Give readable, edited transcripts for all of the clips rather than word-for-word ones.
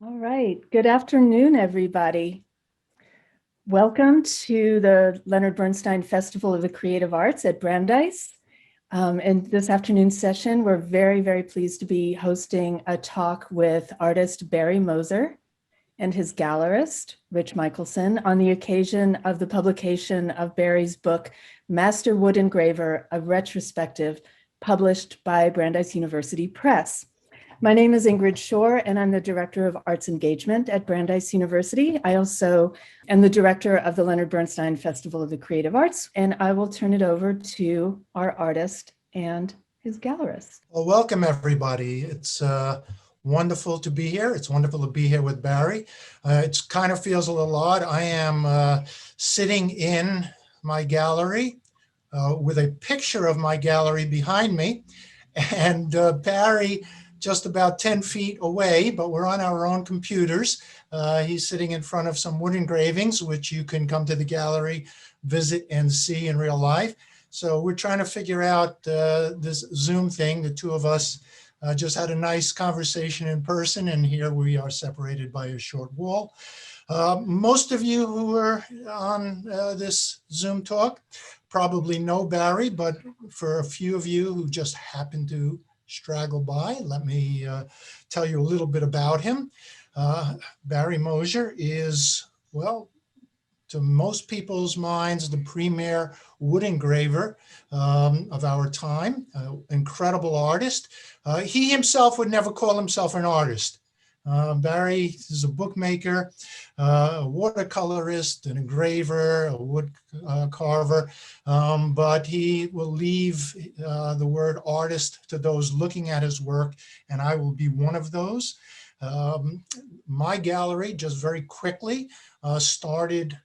All right. Good afternoon, everybody. Welcome to the Leonard Bernstein Festival of the Creative Arts at Brandeis. In this afternoon session, we're very pleased to be hosting a talk with artist Barry Moser and his gallerist, Rich Michelson, on the occasion of the publication of Barry's book, Master Wood Engraver, a Retrospective, published by Brandeis University Press. My name is Ingrid Shore, and I'm the Director of Arts Engagement at Brandeis University. I also am the Director of the Leonard Bernstein Festival of the Creative Arts, and I will turn it over to our artist and his gallerist. Well, welcome everybody. It's wonderful to be here. It's wonderful to be here with Barry. It kind of feels a little odd. I am sitting in my gallery with a picture of my gallery behind me, and Barry just about 10 feet away, but we're on our own computers. He's sitting in front of some wood engravings, which you can come to the gallery, visit and see in real life. So we're trying to figure out this Zoom thing. The two of us just had a nice conversation in person, and here we are separated by a short wall. Most of you who are on this Zoom talk probably know Barry, but for a few of you who just happen to straggle by, let me tell you a little bit about him. Barry Moser is, well, to most people's minds, the premier wood engraver of our time, incredible artist. He himself would never call himself an artist. Barry is a bookmaker, a watercolorist, an engraver, a wood carver, but he will leave the word artist to those looking at his work, and I will be one of those. My gallery, just very quickly, started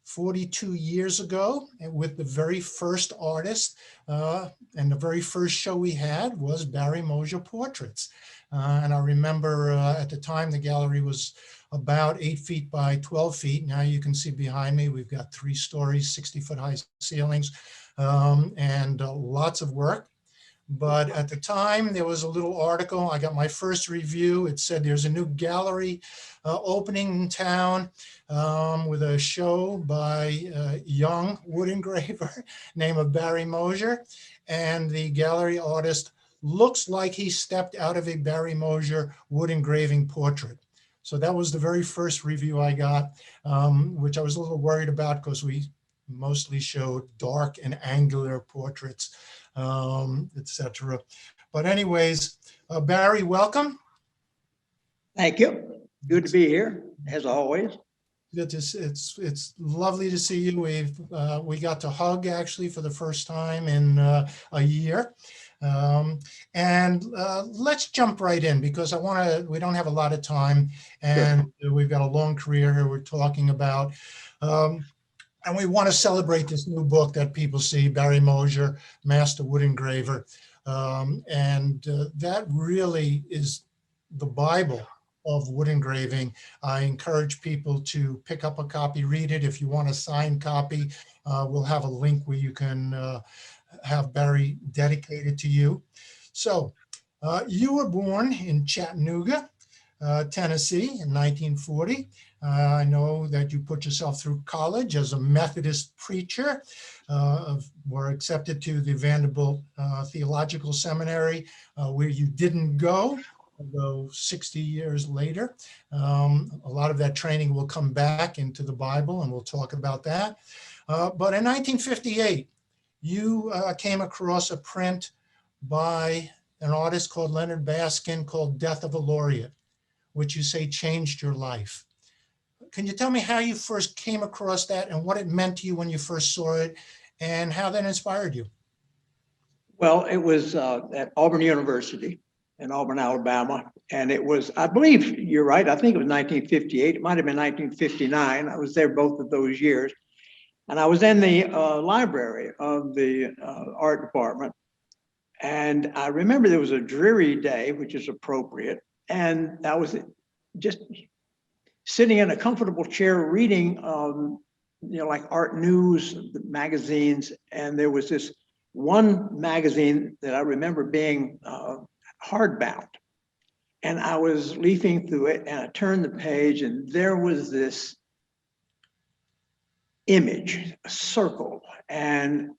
42 years ago with the very first artist, and the very first show we had was Barry Moser Portraits. And I remember at the time the gallery was about 8 feet by 12 feet. Now you can see behind me, we've got 3 stories, 60-foot high ceilings, and lots of work. But at the time, there was a little article. I got my first review. It said there's a new gallery opening in town with a show by a young wood engraver named Barry Moser. And the gallery artist looks like he stepped out of a Barry Moser wood engraving portrait. So that was the very first review I got, which I was a little worried about because we mostly showed dark and angular portraits, etc. But anyways, Barry, welcome. Thank you. Good to be here, as always. It's lovely to see you. We got to hug actually for the first time in a year. And let's jump right in because we don't have a lot of time, and we've got a long career here we're talking about. And we want to celebrate this new book that people see, Barry Moser, Master Wood Engraver. And that really is the Bible of wood engraving. I encourage people to pick up a copy, read it. If you want a signed copy, we'll have a link where you can have Barry dedicated to you. So you were born in Chattanooga, Tennessee in 1940. I know that you put yourself through college as a Methodist preacher, were accepted to the Vanderbilt Theological Seminary, where you didn't go, although 60 years later. A lot of that training will come back into the Bible, and we'll talk about that. But in 1958, you came across a print by an artist called Leonard Baskin called Death of a Laureate, which you say changed your life. Can you tell me how you first came across that and what it meant to you when you first saw it and how that inspired you? Well, it was at Auburn University in Auburn, Alabama. And it was, I believe you're right, I think it was 1958. It might have been 1959. I was there both of those years. And I was in the library of the art department. And I remember there was a dreary day, which is appropriate. And I was just sitting in a comfortable chair reading, like art news magazines. And there was this one magazine that I remember being hardbound. And I was leafing through it, and I turned the page, and there was this image, a circle. And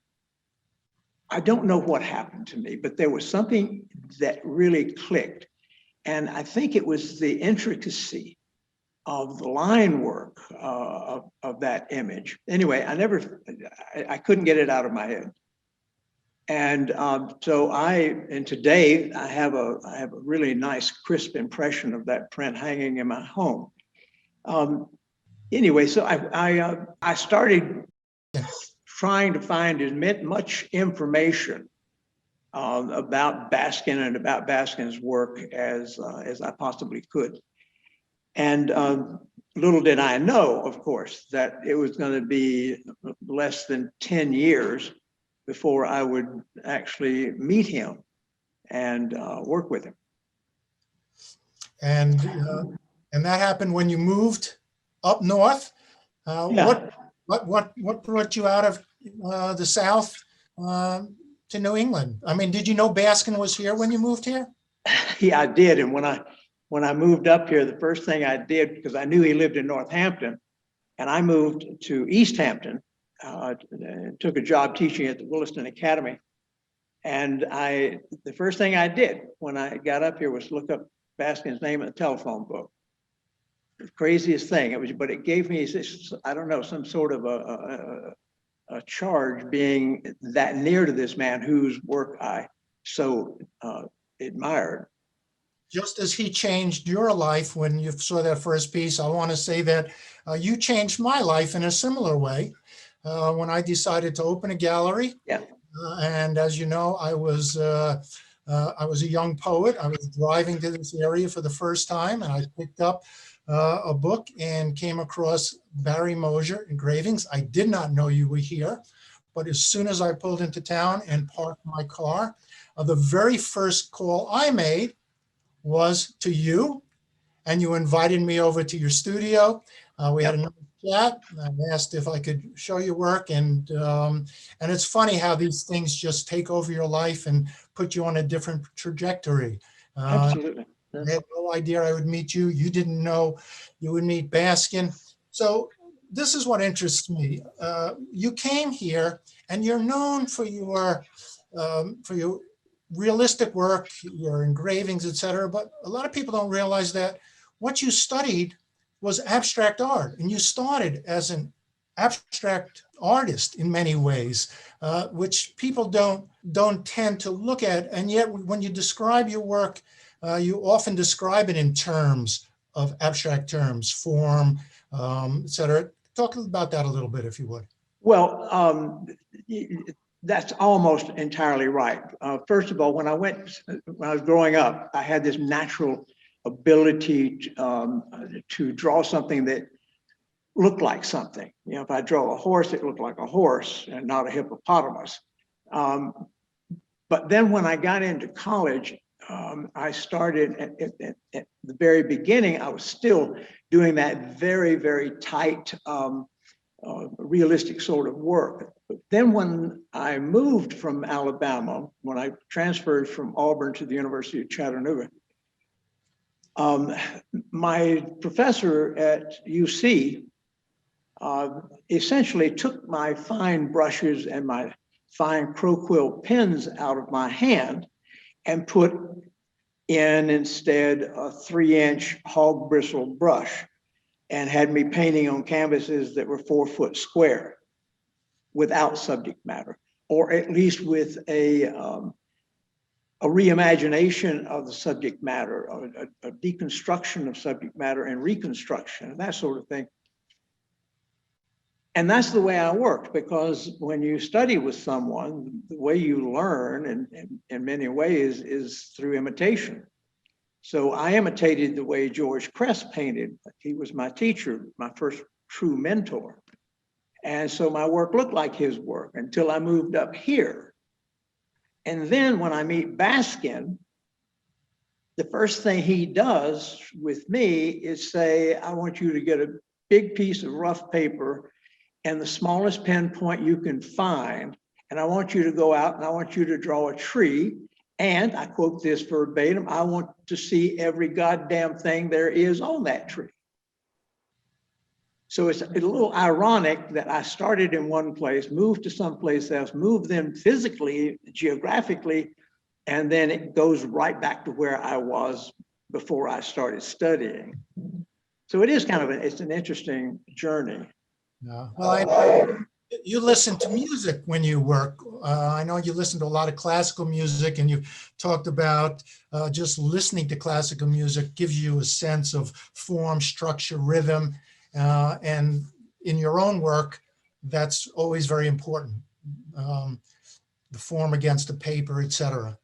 I don't know what happened to me, but there was something that really clicked. And I think it was the intricacy of the line work of that image. Anyway, I couldn't get it out of my head. And and today I have a really nice crisp impression of that print hanging in my home. Anyway, so I started trying to find as much information about Baskin and about Baskin's work as I possibly could. And little did I know, of course, that it was going to be less than 10 years before I would actually meet him and work with him. And that happened when you moved up north. Yeah. What brought you out of the South to New England? I mean, did you know Baskin was here when you moved here? Yeah, I did. And when I moved up here, the first thing I did, because I knew he lived in Northampton, and I moved to East Hampton, took a job teaching at the Williston Academy. And the first thing I did when I got up here was look up Baskin's name in the telephone book. The craziest thing, but it gave me, I don't know, some sort of a charge being that near to this man whose work I so admired. Just as he changed your life when you saw that first piece, I want to say that you changed my life in a similar way when I decided to open a gallery. Yeah. And as you know, I was a young poet. I was driving to this area for the first time, and I picked up a book and came across Barry Moser Engravings. I did not know you were here, but as soon as I pulled into town and parked my car, the very first call I made was to you, and you invited me over to your studio. We had a nice chat. I asked if I could show your work, and it's funny how these things just take over your life and put you on a different trajectory. Absolutely. I had no idea I would meet you. You didn't know you would meet Baskin. So this is what interests me. You came here, and you're known for your realistic work, your engravings, etc. But a lot of people don't realize that what you studied was abstract art, and you started as an abstract artist in many ways, which people don't tend to look at. And yet, when you describe your work, you often describe it in terms of abstract terms, form, etc. Talk about that a little bit, if you would. Well, that's almost entirely right. First of all, when I was growing up, I had this natural ability to draw something that looked like something. You know, if I draw a horse, it looked like a horse and not a hippopotamus. But then when I got into college, I started at the very beginning, I was still doing that very, very tight, realistic sort of work. But then when I moved from Alabama, when I transferred from Auburn to the University of Chattanooga, my professor at UC essentially took my fine brushes and my fine crow-quill pens out of my hand and put in instead a 3-inch hog bristle brush, and had me painting on canvases that were 4 foot square without subject matter, or at least with a reimagination of the subject matter, a deconstruction of subject matter and reconstruction, and that sort of thing. And that's the way I worked, because when you study with someone, the way you learn in many ways is through imitation. So I imitated the way George Cress painted. He was my teacher, my first true mentor. And so my work looked like his work until I moved up here. And then when I meet Baskin, the first thing he does with me is say, I want you to get a big piece of rough paper and the smallest pen point you can find. And I want you to go out and I want you to draw a tree. And I quote this verbatim, I want to see every goddamn thing there is on that tree. So it's a little ironic that I started in one place, moved to someplace else, moved them physically, geographically, and then it goes right back to where I was before I started studying. So it is kind of it's an interesting journey. Yeah. Well, you listen to music when you work. I know you listen to a lot of classical music, and you talked about just listening to classical music gives you a sense of form, structure, rhythm, and in your own work, that's always very important. The form against the paper, etc.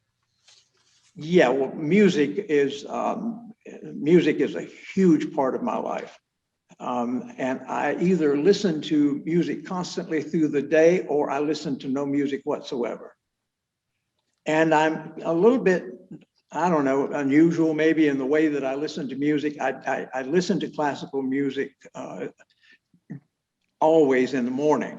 Yeah, well, music is a huge part of my life. And I either listen to music constantly through the day or I listen to no music whatsoever. And I'm a little bit, I don't know, unusual maybe in the way that I listen to music. I listen to classical music always in the morning,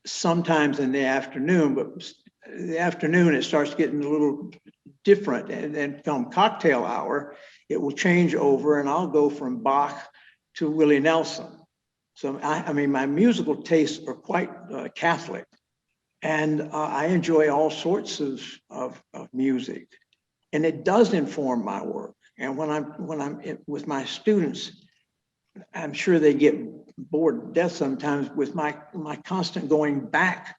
sometimes in the afternoon, but the afternoon it starts getting a little different. And then come cocktail hour, it will change over and I'll go from Bach to Willie Nelson. So I mean, my musical tastes are quite Catholic, and I enjoy all sorts of music, and it does inform my work. And when I'm with my students, I'm sure they get bored to death sometimes with my constant going back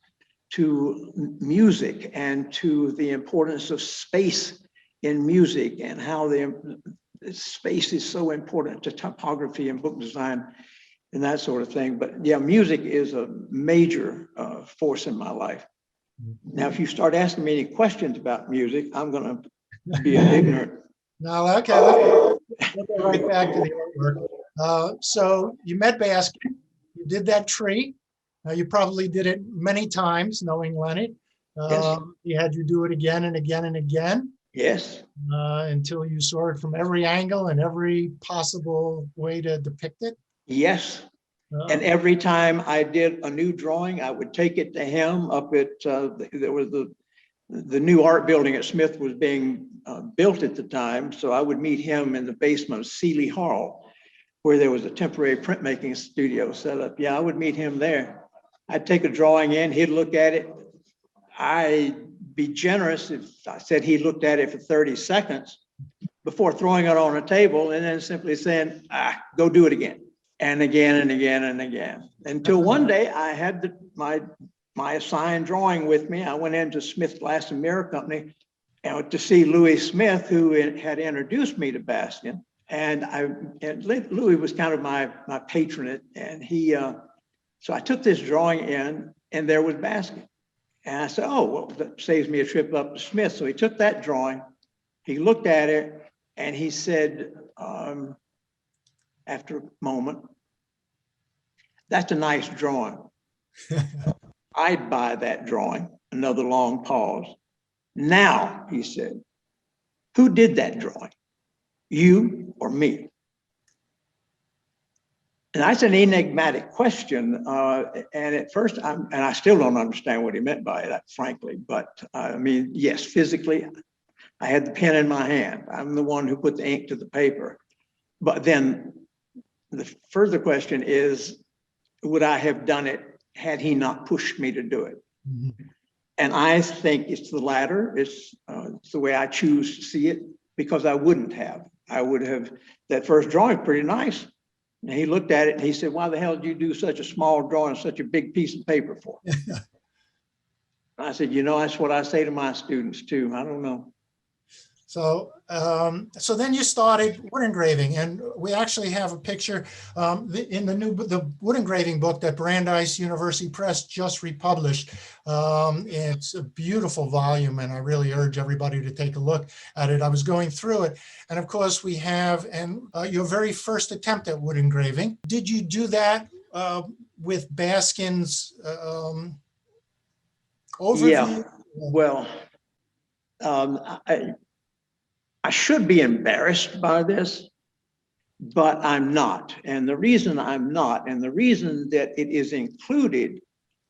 to music and to the importance of space in music and how the space is so important to typography and book design and that sort of thing. But yeah, music is a major force in my life. Now, if you start asking me any questions about music, I'm going to be ignorant. No, okay, we'll go right back to the artwork. So you met Baskin, you did that tree. You probably did it many times, knowing Leonard. Yes. He had you do it again and again and again. Yes. Until you saw it from every angle and every possible way to depict it. Yes. And every time I did a new drawing, I would take it to him up at, there was the new art building at Smith was being built at the time. So I would meet him in the basement of Seeley Hall, where there was a temporary printmaking studio set up. Yeah, I would meet him there. I'd take a drawing in, he'd look at it. I'd be generous if I said he looked at it for 30 seconds before throwing it on a table and then simply saying, go do it again. And again and again and again. Until one day I had my assigned drawing with me. I went into Smith Glass and Mirror Company to see Louis Smith, who had introduced me to Baskin. And Louis was kind of my patron. And so I took this drawing in and there was Baskin. And I said, oh, well, that saves me a trip up to Smith. So he took that drawing, he looked at it and he said, after a moment, that's a nice drawing. I'd buy that drawing. Another long pause. Now, he said, who did that drawing? You or me? And that's an enigmatic question. And at first, and I still don't understand what he meant by that, frankly. But I mean, yes, physically, I had the pen in my hand. I'm the one who put the ink to the paper. But then the further question is, would I have done it had he not pushed me to do it? Mm-hmm. And I think it's the latter. It's the way I choose to see it, because I wouldn't have. I would have, that first drawing, pretty nice. And he looked at it and he said, why the hell did you do such a small drawing, such a big piece of paper for? I said, you know, that's what I say to my students too. I don't know. So, so then you started wood engraving, and we actually have a picture in the wood engraving book that Brandeis University Press just republished. It's a beautiful volume, and I really urge everybody to take a look at it. I was going through it, and of course we have your very first attempt at wood engraving. Did you do that with Baskin's overview? Yeah, well, I should be embarrassed by this, but I'm not. And the reason I'm not, and the reason that it is included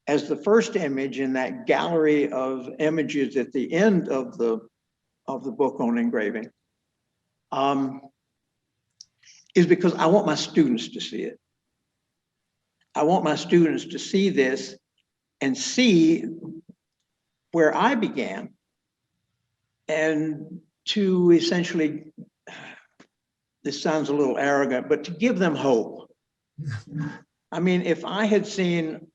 as the first image in that gallery of images at the end of the book on engraving, is because I want my students to see it. I want my students to see this and see where I began, and to essentially, this sounds a little arrogant, but to give them hope. I mean, if I had seen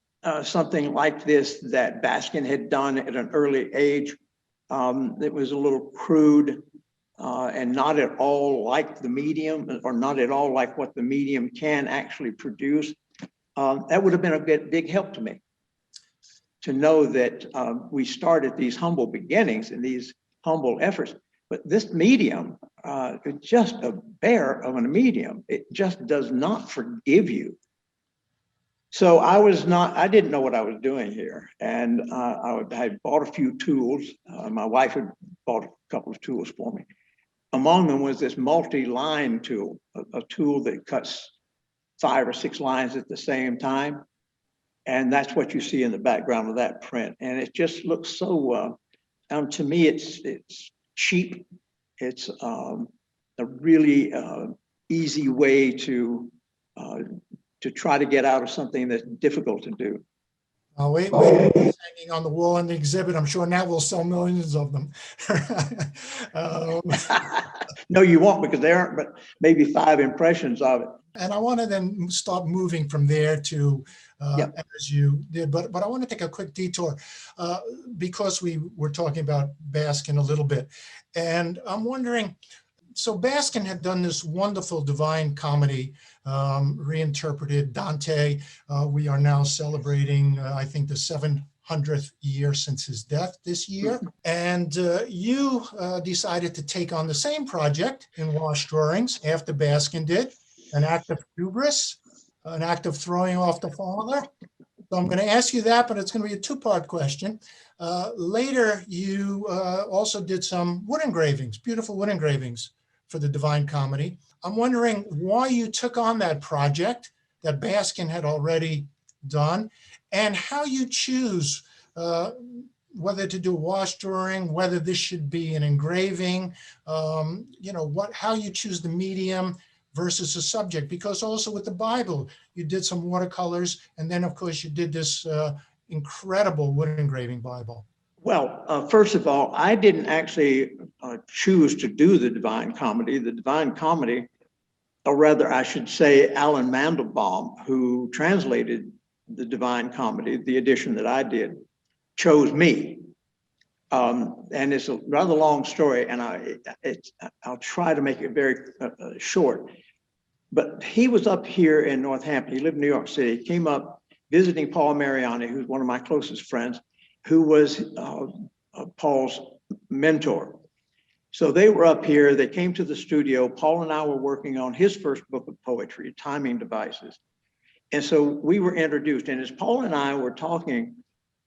something like this that Baskin had done at an early age, that was a little crude and not at all like the medium, or not at all like what the medium can actually produce, that would have been a big help to me, to know that we started these humble beginnings and these humble efforts. But this medium, it's just a bear of a medium. It just does not forgive you. So I didn't know what I was doing here. And I had bought a few tools. My wife had bought a couple of tools for me. Among them was this multi-line tool, a tool that cuts 5 or 6 lines at the same time. And that's what you see in the background of that print. And it just looks so, to me, it's cheap. It's a really easy way to try to get out of something that's difficult to do. Wait, it's hanging on the wall in the exhibit. I'm sure now we'll sell millions of them. No, you won't, because there aren't but maybe 5 impressions of it. And I want to then start moving from there to Yep. as you did, but I want to take a quick detour because we were talking about Baskin a little bit, and I'm wondering. So Baskin had done this wonderful Divine Comedy, reinterpreted Dante. We are now celebrating, I think, the 700th year since his death this year. And you decided to take on the same project in wash drawings after Baskin did, an act of hubris, an act of throwing off the father. So I'm going to ask you that, but it's going to be a 2-part question. Later, you also did some wood engravings, beautiful wood engravings for the Divine Comedy. I'm wondering why you took on that project that Baskin had already done, and how you choose whether to do a wash drawing, whether this should be an engraving, how you choose the medium versus a subject. Because also with the Bible, you did some watercolors, and then of course you did this incredible wood engraving Bible. Well, first of all, I didn't actually choose to do the Divine Comedy. The Divine Comedy, or rather I should say Alan Mandelbaum, who translated the Divine Comedy, the edition that I did, chose me. And it's a rather long story, and I'll try to make it very short. But he was up here in Northampton. He lived in New York City. He came up visiting Paul Mariani, who's one of my closest friends, who was Paul's mentor. So they were up here, they came to the studio. Paul and I were working on his first book of poetry, Timing Devices. And so we were introduced, and as Paul and I were talking,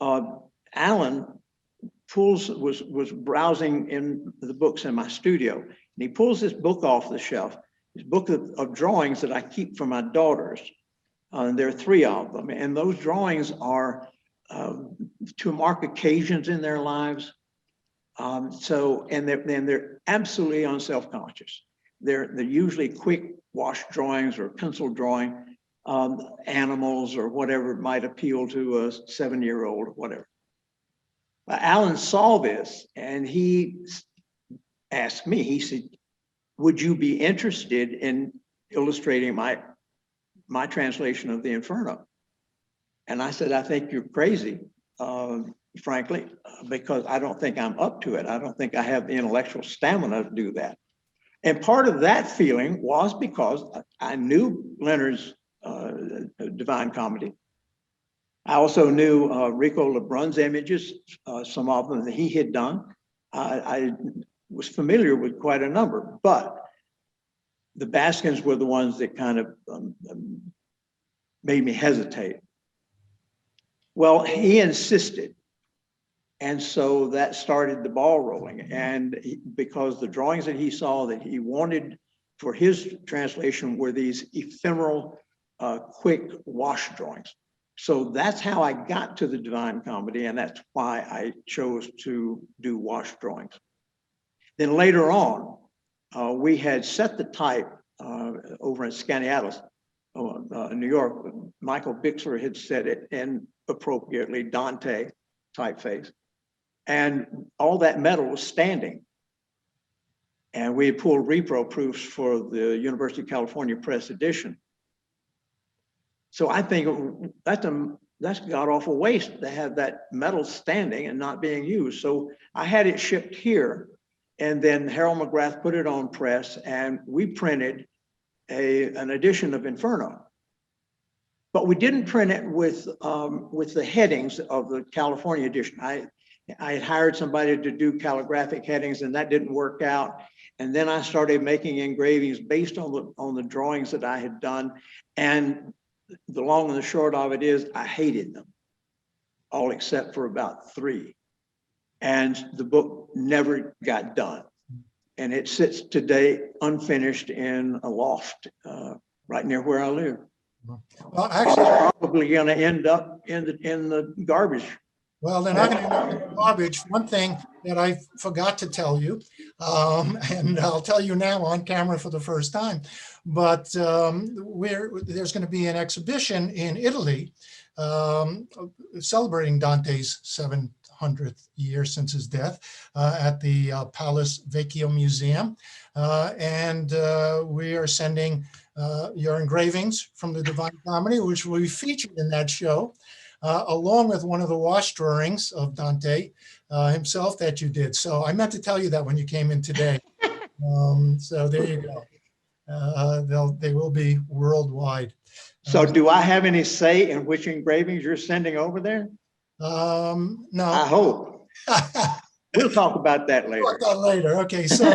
Alan was browsing in the books in my studio, and he pulls this book off the shelf, this book of drawings that I keep for my daughters. And there are 3 of them, and those drawings are to mark occasions in their lives. And they're absolutely unselfconscious. They're usually quick wash drawings or pencil drawing, animals or whatever might appeal to a 7-year-old or whatever. Alan saw this and he asked me, he said, would you be interested in illustrating my translation of the Inferno? And I said, I think you're crazy, frankly, because I don't think I'm up to it. I don't think I have the intellectual stamina to do that. And part of that feeling was because I knew Leonard's Divine Comedy. I also knew Rico Lebrun's images, some of them that he had done. I was familiar with quite a number, but the Baskins were the ones that kind of made me hesitate. Well, he insisted. And so that started the ball rolling. And because the drawings that he saw that he wanted for his translation were these ephemeral, quick wash drawings. So that's how I got to the Divine Comedy, and that's why I chose to do wash drawings. Then later on, we had set the type over in Skaneateles, New York. Michael Bixler had set it in appropriately Dante typeface, and all that metal was standing. And we had pulled repro proofs for the University of California Press edition. So I think that's god awful waste to have that metal standing and not being used. So I had it shipped here, and then Harold McGrath put it on press, and we printed an edition of Inferno. But we didn't print it with the headings of the California edition. I had hired somebody to do calligraphic headings, and that didn't work out. And then I started making engravings based on the drawings that I had done. And the long and the short of it is I hated them, all except for about 3. And the book never got done. And it sits today unfinished in a loft right near where I live. Well, actually, Probably going to end up in the garbage. well, they're not going to end up in the garbage. One thing that I forgot to tell you, and I'll tell you now on camera for the first time, but there's going to be an exhibition in Italy celebrating Dante's 700th year since his death at the Palace Vecchio Museum. And we are sending your engravings from the Divine Comedy, which will be featured in that show, along with one of the wash drawings of Dante himself that you did. So I meant to tell you that when you came in today. So there you go. They will be worldwide. So do I have any say in which engravings you're sending over there? No. I hope. We'll talk about that later. Talk about later. Okay, so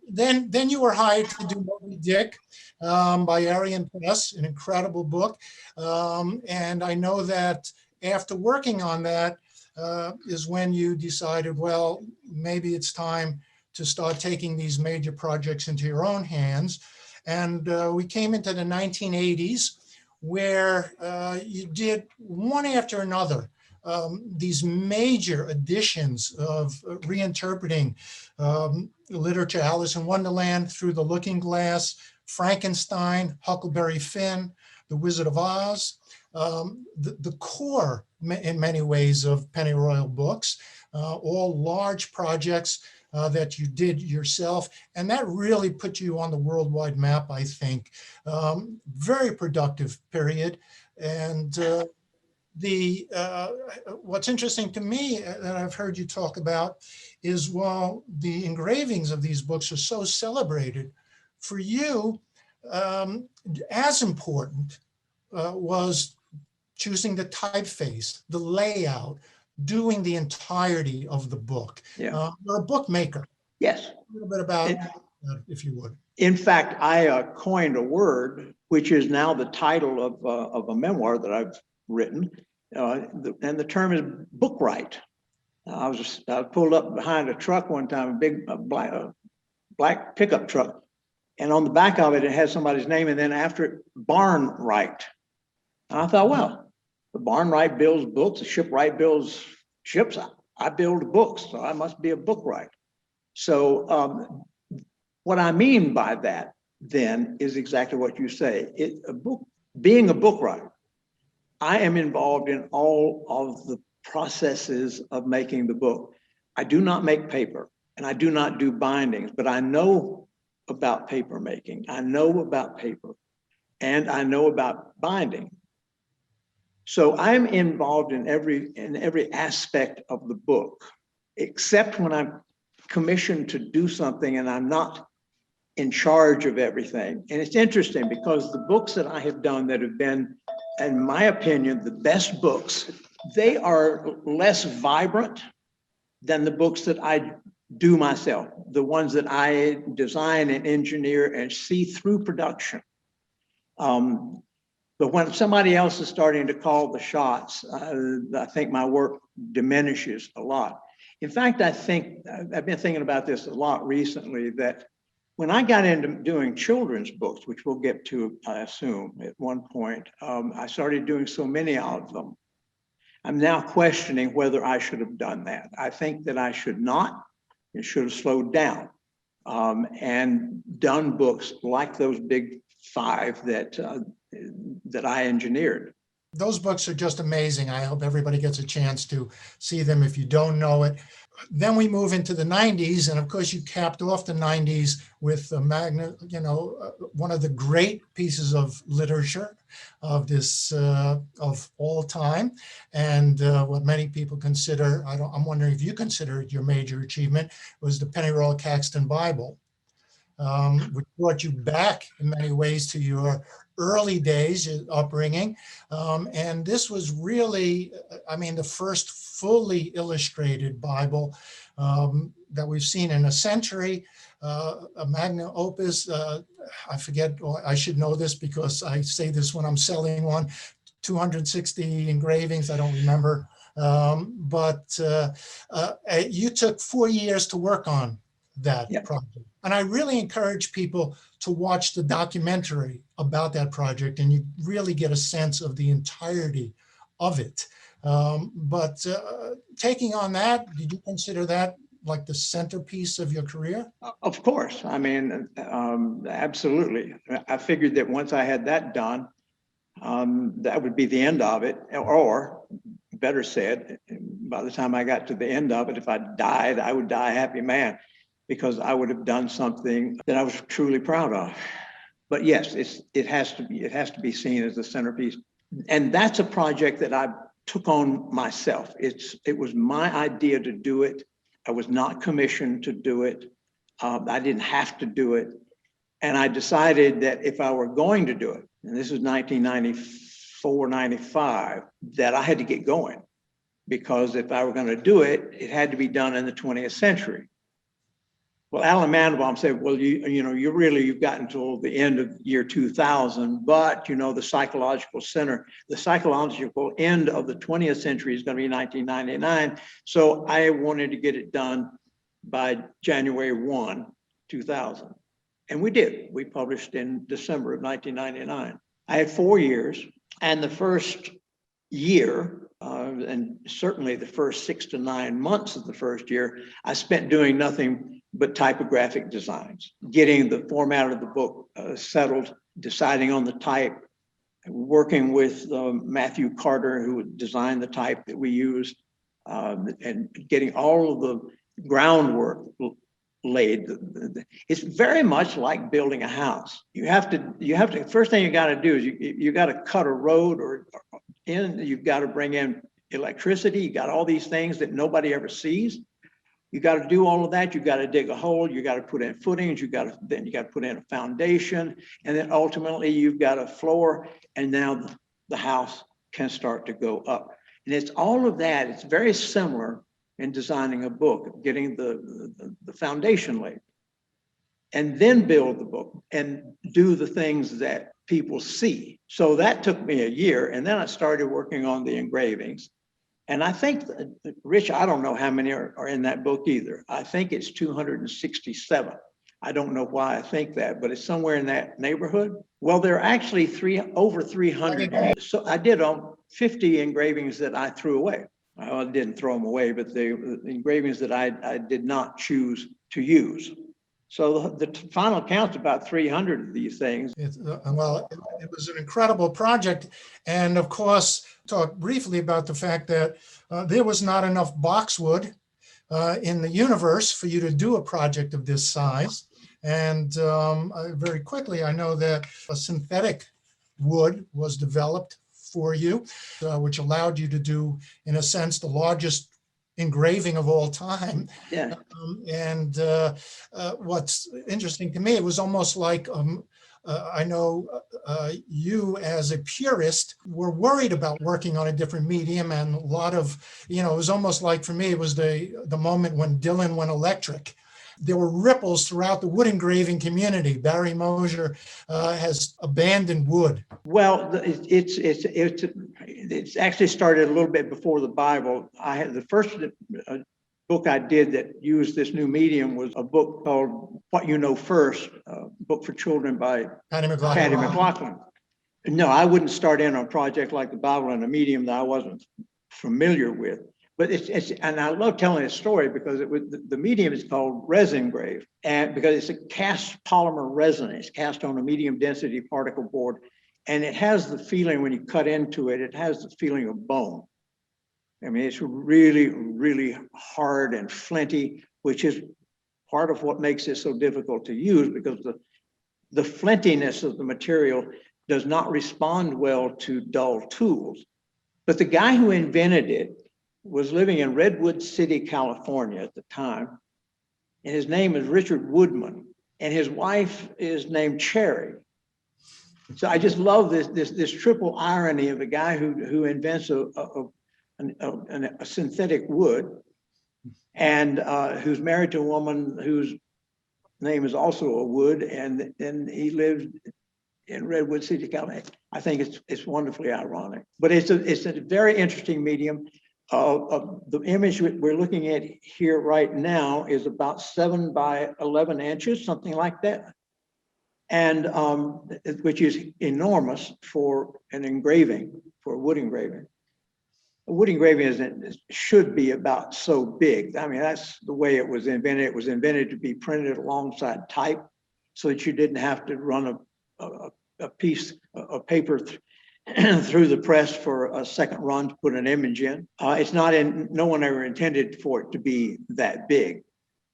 then you were hired to do Moby Dick by Arian Press, an incredible book. And I know that after working on that is when you decided, well, maybe it's time to start taking these major projects into your own hands. And we came into the 1980s where you did one after another these major editions of reinterpreting literature, Alice in Wonderland, Through the Looking Glass, Frankenstein, Huckleberry Finn, The Wizard of Oz, the core in many ways of Pennyroyal books, all large projects that you did yourself. And that really put you on the worldwide map, I think. Very productive period. And what's interesting to me that I've heard you talk about is while the engravings of these books are so celebrated, for you, as important was choosing the typeface, the layout, doing the entirety of the book. Yeah. You're a bookmaker. Yes. A little bit about that, if you would. In fact, I coined a word, which is now the title of a memoir that I've written, and the term is Bookwright. I pulled up behind a truck one time, a big black pickup truck, and on the back of it, it had somebody's name, and then after it, Barnwright. And I thought, well, the Barnwright builds books, the shipwright builds ships. I build books, so I must be a bookwright. So what I mean by that then is exactly what you say. Being a bookwriter, I am involved in all of the processes of making the book. I do not make paper and I do not do bindings, but I know about paper making. I know about paper and I know about binding. So I'm involved in every aspect of the book, except when I'm commissioned to do something and I'm not in charge of everything. And it's interesting because the books that I have done that have been, in my opinion, the best books, they are less vibrant than the books that I do myself, the ones that I design and engineer and see through production. But when somebody else is starting to call the shots, I think my work diminishes a lot. In fact, I think I've been thinking about this a lot recently, that when I got into doing children's books, which we'll get to, I assume, at one point, I started doing so many of them. I'm now questioning whether I should have done that. I think that I should not. It should have slowed down and done books like those big five that I engineered. Those books are just amazing. I hope everybody gets a chance to see them if you don't know it. Then we move into the 90s, and of course you capped off the 90s with the Magna, one of the great pieces of literature of this of all time, and what many people consider, I'm wondering if you consider it your major achievement, was the Penny Royal Caxton Bible, which brought you back in many ways to your early days, your upbringing. And this was really, the first fully illustrated Bible that we've seen in a century, a Magna Opus. I forget, or I should know this because I say this when I'm selling one, 260 engravings, I don't remember. But you took 4 years to work on that project. And I really encourage people to watch the documentary about that project, and you really get a sense of the entirety of it. But taking on that, did you consider that like the centerpiece of your career? Of course. Absolutely. I figured that once I had that done, that would be the end of it, or better said, by the time I got to the end of it, if I died, I would die a happy man, because I would have done something that I was truly proud of. But yes, it has to be seen as the centerpiece. And that's a project that I took on myself. It was my idea to do it. I was not commissioned to do it. I didn't have to do it. And I decided that if I were going to do it, and this is 1994, 95, that I had to get going, because if I were going to do it, it had to be done in the 20th century. Well, Alan Mandelbaum said, well, you've gotten until the end of year 2000, but the psychological end of the 20th century is going to be 1999. So I wanted to get it done by January 1, 2000. And we did. We published in December of 1999. I had 4 years, and the first year, and certainly the first 6 to 9 months of the first year, I spent doing nothing but typographic designs, getting the format of the book settled, deciding on the type, working with Matthew Carter, who designed the type that we used, and getting all of the groundwork laid. It's very much like building a house. You have to, first thing you got to do is you got to cut a road you've got to bring in electricity. You got all these things that nobody ever sees. You got to do all of that. You got to dig a hole. You got to put in footings. Then you got to put in a foundation, and then ultimately you've got a floor, and now the house can start to go up. And it's all of that. It's very similar in designing a book, getting the foundation laid, and then build the book and do the things that people see. So that took me a year, and then I started working on the engravings. And I think, Rich, I don't know how many are in that book either. I think it's 267. I don't know why I think that, but it's somewhere in that neighborhood. Well, there are actually over 300. So I did 50 engravings that I threw away. I didn't throw them away, but the engravings that I did not choose to use. So the final count's about 300 of these things. It was an incredible project. And of course, talk briefly about the fact that there was not enough boxwood in the universe for you to do a project of this size. And very quickly, I know that a synthetic wood was developed for you, which allowed you to do, in a sense, the largest engraving of all time. Yeah. What's interesting to me, it was almost like I know you as a purist were worried about working on a different medium, and a lot of, it was almost like, for me, it was the moment when Dylan went electric. There were ripples throughout the wood engraving community. Barry Moser has abandoned wood. Well, it's actually started a little bit before the Bible. I had the first book I did that used this new medium was a book called What You Know First, a book for children by Patty McLaughlin. Patty McLaughlin. No, I wouldn't start in on a project like the Bible in a medium that I wasn't familiar with. But and I love telling this story because the medium is called resin grave, and because it's a cast polymer resin, it's cast on a medium density particle board, and it has the feeling when you cut into it, it has the feeling of bone. I mean, it's really, really hard and flinty, which is part of what makes it so difficult to use, because the flintiness of the material does not respond well to dull tools. But the guy who invented it was living in Redwood City, California at the time. And his name is Richard Woodman. And his wife is named Cherry. So I just love this triple irony of a guy who invents a synthetic wood, and who's married to a woman whose name is also a wood, and he lived in Redwood City, California. I think it's wonderfully ironic, but it's a very interesting medium. The image we're looking at here right now is about 7 by 11 inches, something like that, and which is enormous for an engraving, for a wood engraving. A wood engraving should be about so big. I mean, that's the way it was invented. It was invented to be printed alongside type, so that you didn't have to run a piece of paper through the press for a second run to put an image in. It's not in, no one ever intended for it to be that big.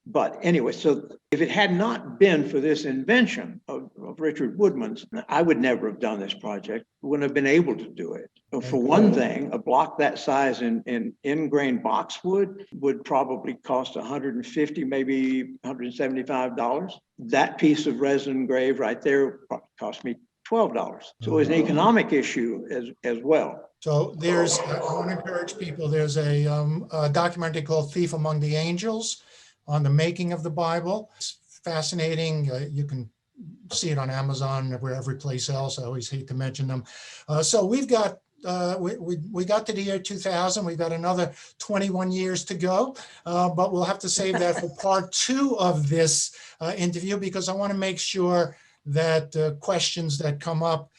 But anyway, so if it had not been for this invention of Richard Woodman's, I would never have done this project. Wouldn't have been able to do it. For one thing, a block that size in ingrained boxwood would probably cost $150, maybe $175. That piece of resin grave right there cost me $12. So it was an economic issue as well. So there's, I want to encourage people, there's a documentary called Thief Among the Angels on the making of the Bible. It's fascinating. You can see it on Amazon, or every place else. I always hate to mention them. So we've got, we got to the year 2000. We've got another 21 years to go, but we'll have to save that for part 2 of this interview, because I want to make sure that questions that come up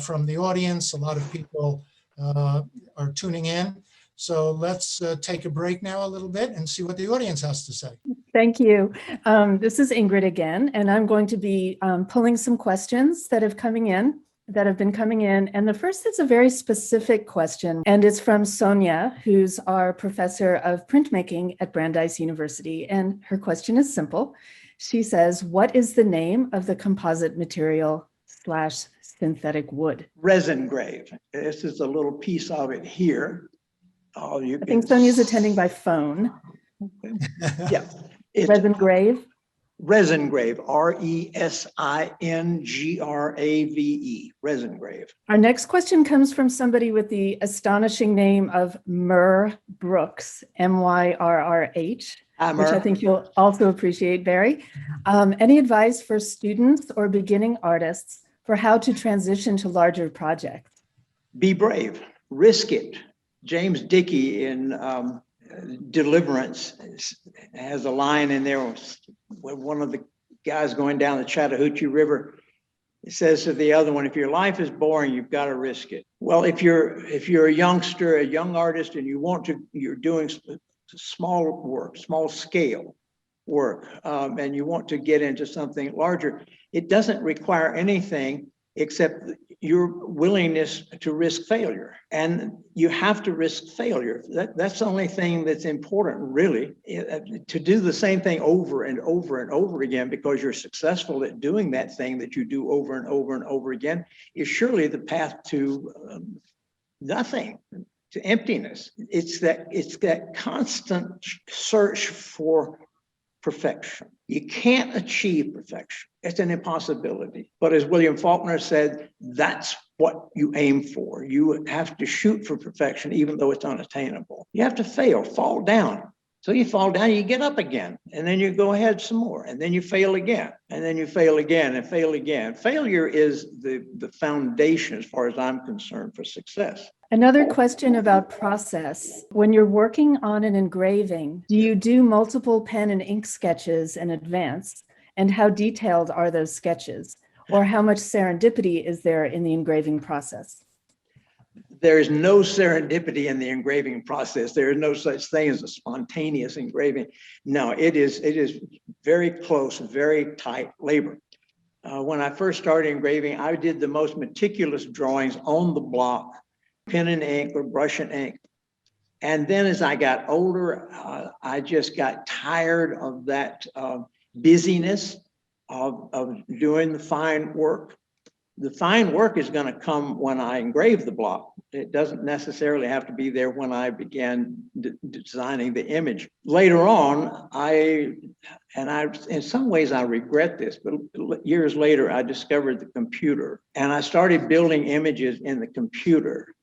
from the audience, a lot of people are tuning in. So let's take a break now a little bit and see what the audience has to say. Thank you. This is Ingrid again, and I'm going to be pulling some questions that have been coming in. And the first is a very specific question, and it's from Sonia, who's our professor of printmaking at Brandeis University. And her question is simple. She says, what is the name of the composite material / synthetic wood? Resin grave. This is a little piece of it here. I think Sonia's attending by phone. Yeah. Resin grave? Resin grave, RESINGRAVE, resin grave. Our next question comes from somebody with the astonishing name of Myrrh Brooks, MYRRH, which I think you'll also appreciate, Barry. Any advice for students or beginning artists for how to transition to larger projects? Be brave, risk it. James Dickey in Deliverance has a line in there where one of the guys going down the Chattahoochee River, it says to the other one, if your life is boring, you've got to risk it. Well, if you're a youngster, a young artist, and you're doing small work, small scale work, and you want to get into something larger, it doesn't require anything except your willingness to risk failure. And you have to risk failure. That's the only thing that's important, really. To do the same thing over and over and over again because you're successful at doing that thing that you do over and over and over again is surely the path to nothing, to emptiness. It's that constant search for perfection. You can't achieve perfection. It's an impossibility. But as William Faulkner said, that's what you aim for. You have to shoot for perfection, even though it's unattainable. You have to fail, fall down, So you fall down, you get up again, and then you go ahead some more, and then you fail again, and then you fail again and fail again. Failure is the foundation, as far as I'm concerned, for success. Another question about process. When you're working on an engraving, do you do multiple pen and ink sketches in advance? And how detailed are those sketches? Or how much serendipity is there in the engraving process? There is no serendipity in the engraving process. There is no such thing as a spontaneous engraving. No, it is very close, very tight labor. When I first started engraving, I did the most meticulous drawings on the block, pen and ink or brush and ink. And then as I got older, I just got tired of that busyness of doing the fine work. The fine work is going to come when I engrave the block. It doesn't necessarily have to be there when I began designing the image. Later on, in some ways I regret this, but years later I discovered the computer and I started building images in the computer,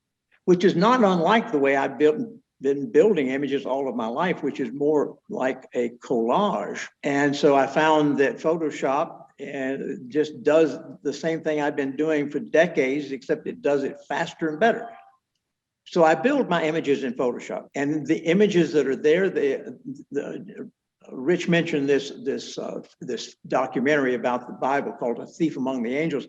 which is not unlike the way I've been building images all of my life, which is more like a collage. And so I found that Photoshop and just does the same thing I've been doing for decades, except it does it faster and better. So I build my images in Photoshop, and the images that are there, Rich mentioned this documentary about the Bible called A Thief Among the Angels.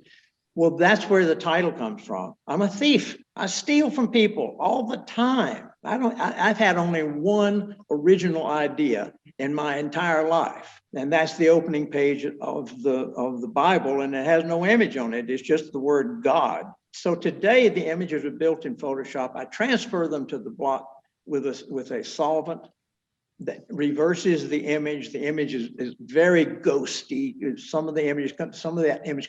Well, that's where the title comes from. I'm a thief. I steal from people all the time. I've had only one original idea in my entire life, and that's the opening page of the Bible, and it has no image on it. It's just the word God. So today the images are built in Photoshop. I transfer them to the block with a solvent that reverses the image. The image is very ghosty. Some of that image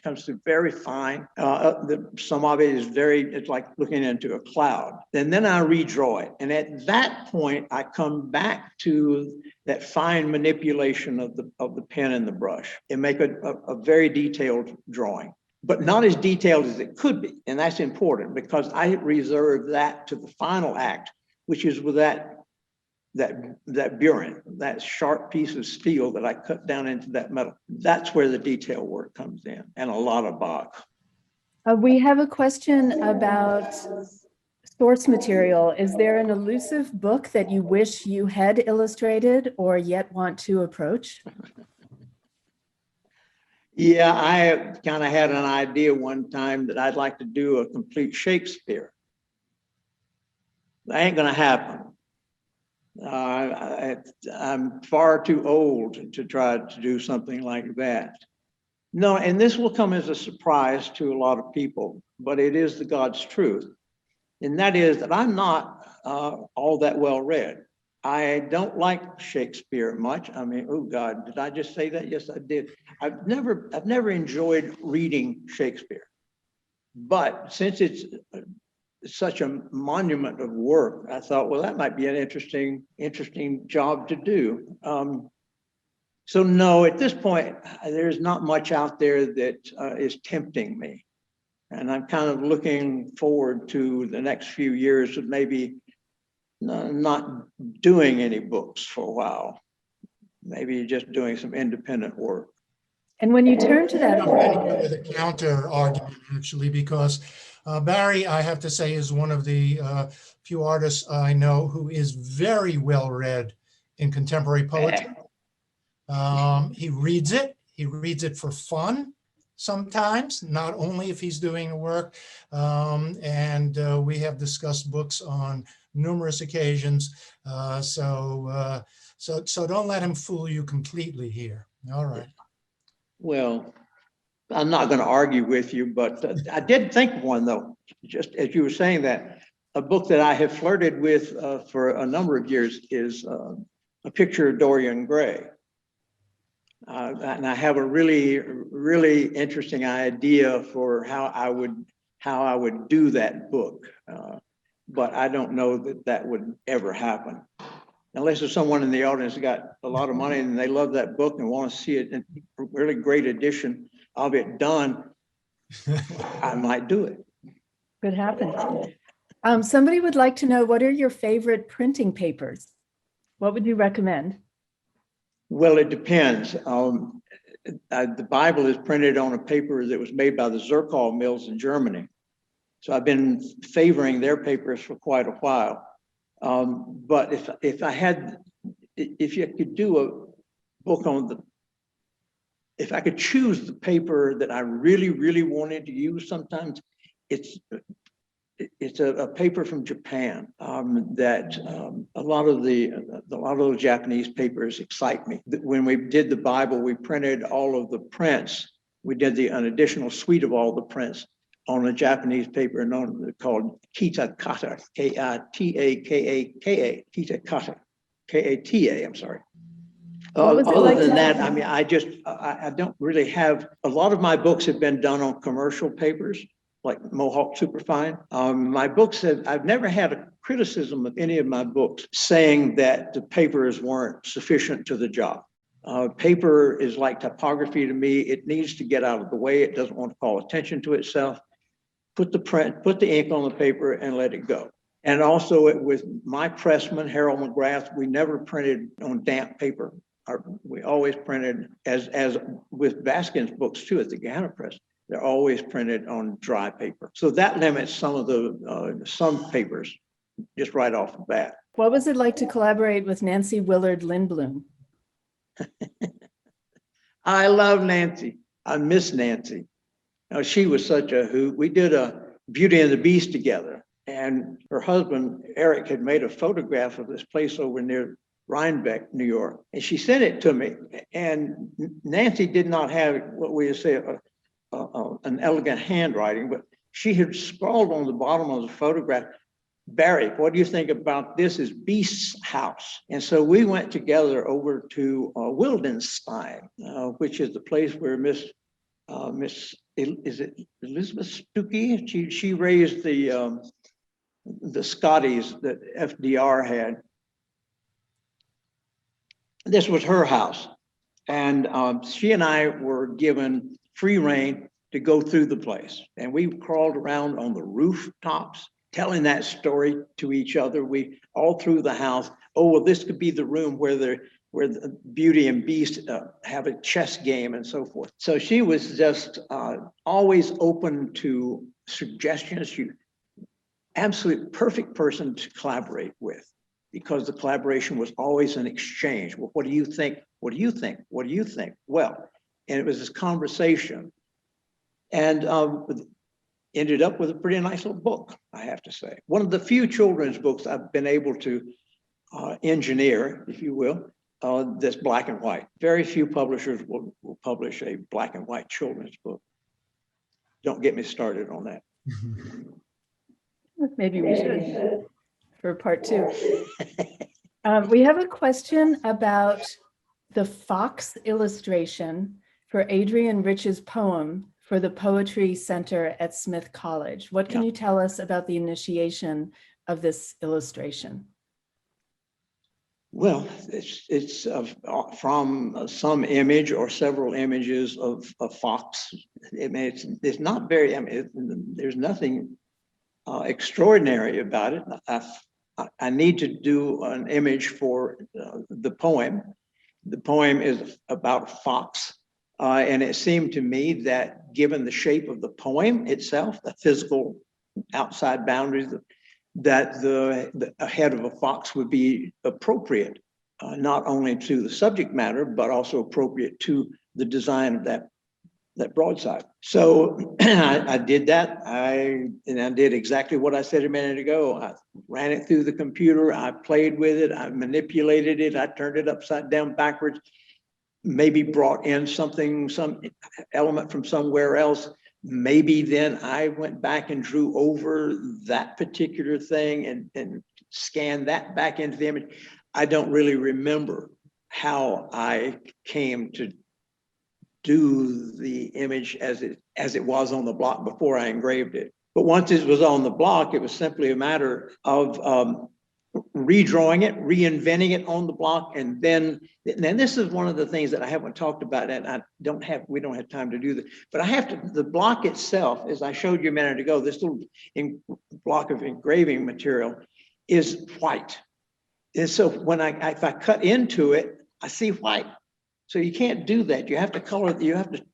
comes through very fine. Some of it is it's like looking into a cloud. And then I redraw it. And at that point, I come back to that fine manipulation of the pen and the brush and make a very detailed drawing, but not as detailed as it could be. And that's important because I reserve that to the final act, which is with that burin, that sharp piece of steel that I cut down into that metal. That's where the detail work comes in, and a lot of Bach. We have a question about source material. Is there an elusive book that you wish you had illustrated or yet want to approach? Yeah, I kind of had an idea one time that I'd like to do a complete Shakespeare. That ain't gonna happen. I'm far too old to try to do something like that. No, and this will come as a surprise to a lot of people, but it is the God's truth. And that is that I'm not all that well read. I don't like Shakespeare much. I mean, oh God, did I just say that? Yes, I did. I've never enjoyed reading Shakespeare. But since it's such a monument of work, I thought, well, that might be an interesting job to do. So no, at this point, there's not much out there that is tempting me. And I'm kind of looking forward to the next few years of maybe not doing any books for a while, maybe just doing some independent work. And when you turn to that argument, with a counter argument, actually, because Barry, I have to say, is one of the few artists I know who is very well read in contemporary poetry. He reads it for fun sometimes, not only if he's doing work. And we have discussed books on numerous occasions. So don't let him fool you completely here. All right. Well, I'm not going to argue with you, but I did think of one, though, just as you were saying that. A book that I have flirted with for a number of years is A Picture of Dorian Gray. And I have a really, really interesting idea for how I would do that book. But I don't know that would ever happen. Unless there's someone in the audience who got a lot of money and they love that book and want to see it in a really great edition of it done, I might do it. could happen. Somebody would like to know, what are your favorite printing papers? What would you recommend? Well, it depends. The Bible is printed on a paper that was made by the Zircon mills in Germany. So I've been favoring their papers for quite a while. But if you could do a book on if I could choose the paper that I really, really wanted to use, sometimes it's a paper from Japan that a lot of those Japanese papers excite me. When we did the Bible, we printed all of the prints. We did an additional suite of all the prints on a Japanese paper called Kitakata, Kitakata, Kitakata, Kata. I'm sorry. Other than that, I mean, I don't really have, a lot of my books have been done on commercial papers, like Mohawk Superfine. My books I've never had a criticism of any of my books saying that the papers weren't sufficient to the job. Paper is like typography to me. It needs to get out of the way. It doesn't want to call attention to itself. Put the ink on the paper and let it go. And also with my pressman, Harold McGrath, we never printed on damp paper. We always printed, as with Baskin's books too, at the Gannett Press, they're always printed on dry paper. So that limits some of some papers just right off the bat. What was it like to collaborate with Nancy Willard Lindblom? I love Nancy. I miss Nancy. Now, she was such a hoot. We did a Beauty and the Beast together, and her husband, Eric, had made a photograph of this place over near Rhinebeck, New York, and she sent it to me. And Nancy did not have what we would say an elegant handwriting, but she had scrawled on the bottom of the photograph, "Barry, what do you think about this? Is Beast's house?" And so we went together over to Wildenstein, which is the place where Miss is it Elizabeth Stuckey? She raised the Scotties that FDR had. This was her house, and she and I were given free rein to go through the place, and we crawled around on the rooftops telling that story to each other. We all through the house. Oh, well, this could be the room where the Beauty and Beast have a chess game and so forth. So she was just always open to suggestions. She absolutely perfect person to collaborate with, because the collaboration was always an exchange. Well, what do you think? What do you think? What do you think? Well, and it was this conversation, and ended up with a pretty nice little book, I have to say. One of the few children's books I've been able to engineer, if you will, that's black and white. Very few publishers will publish a black and white children's book. Don't get me started on that. Maybe we should for part 2. We have a question about the fox illustration for Adrian Rich's poem for the Poetry Center at Smith College. What can you tell us about the initiation of this illustration? Well, it's from some image or several images of a fox. I mean, it's not very, I mean, there's nothing extraordinary about it. I need to do an image for the poem. The poem is about a fox. And it seemed to me that given the shape of the poem itself, the physical outside boundaries, that the head of a fox would be appropriate, not only to the subject matter, but also appropriate to the design of that broadside. So I did that. I did exactly what I said a minute ago. I ran it through the computer. I played with it. I manipulated it. I turned it upside down, backwards. Maybe brought in some element from somewhere else. Maybe then I went back and drew over that particular thing and scanned that back into the image. I don't really remember how I came to do the image as it was on the block before I engraved it. But once it was on the block, it was simply a matter of redrawing it, reinventing it on the block. And then this is one of the things that I haven't talked about, and we don't have time to do that, but the block itself, as I showed you a minute ago, this little block of engraving material is white. And so when if I cut into it, I see white. So you can't do that. You have to color, you have to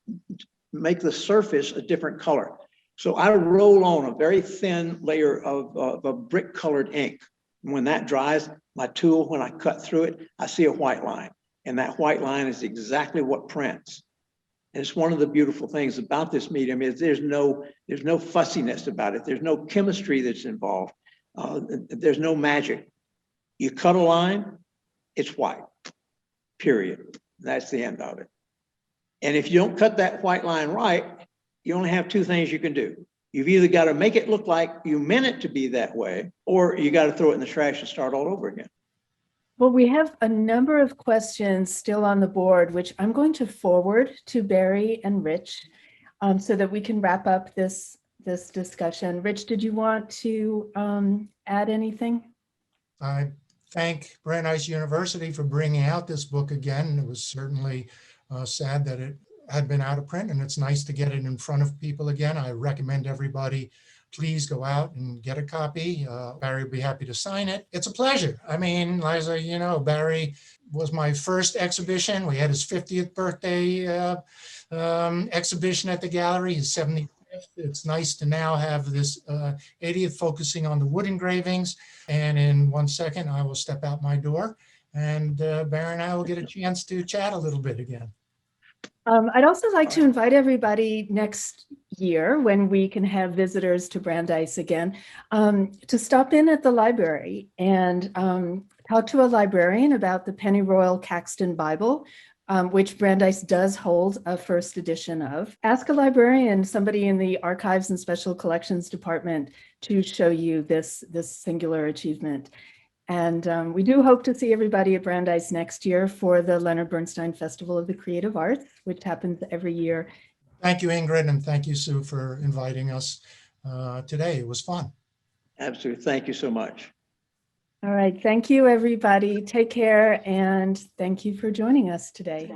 make the surface a different color. So I roll on a very thin layer of a brick colored ink. When that dries, my tool, when I cut through it, I see a white line. And that white line is exactly what prints. And it's one of the beautiful things about this medium is there's no fussiness about it. There's no chemistry that's involved. There's no magic. You cut a line, it's white, period. That's the end of it. And if you don't cut that white line right, you only have two things you can do. You've either got to make it look like you meant it to be that way, or you got to throw it in the trash and start all over again. Well, we have a number of questions still on the board, which I'm going to forward to Barry and Rich so that we can wrap up this discussion. Rich, did you want to add anything? I thank Brandeis University for bringing out this book again. It was certainly sad that it had been out of print, and it's nice to get it in front of people again. I recommend everybody please go out and get a copy. Barry would be happy to sign it. It's a pleasure. I mean, Liza, you know, Barry was my first exhibition. We had his 50th birthday exhibition at the gallery, his 75th. It's nice to now have this 80th focusing on the wood engravings. And in 1 second, I will step out my door and Barry and I will get a chance to chat a little bit again. I'd also like to invite everybody next year when we can have visitors to Brandeis again to stop in at the library and talk to a librarian about the Pennyroyal Caxton Bible, which Brandeis does hold a first edition of. Ask a librarian, somebody in the Archives and Special Collections Department, to show you this singular achievement. And we do hope to see everybody at Brandeis next year for the Leonard Bernstein Festival of the Creative Arts, which happens every year. Thank you, Ingrid, and thank you, Sue, for inviting us today. It was fun. Absolutely. Thank you so much. All right. Thank you, everybody. Take care, and thank you for joining us today.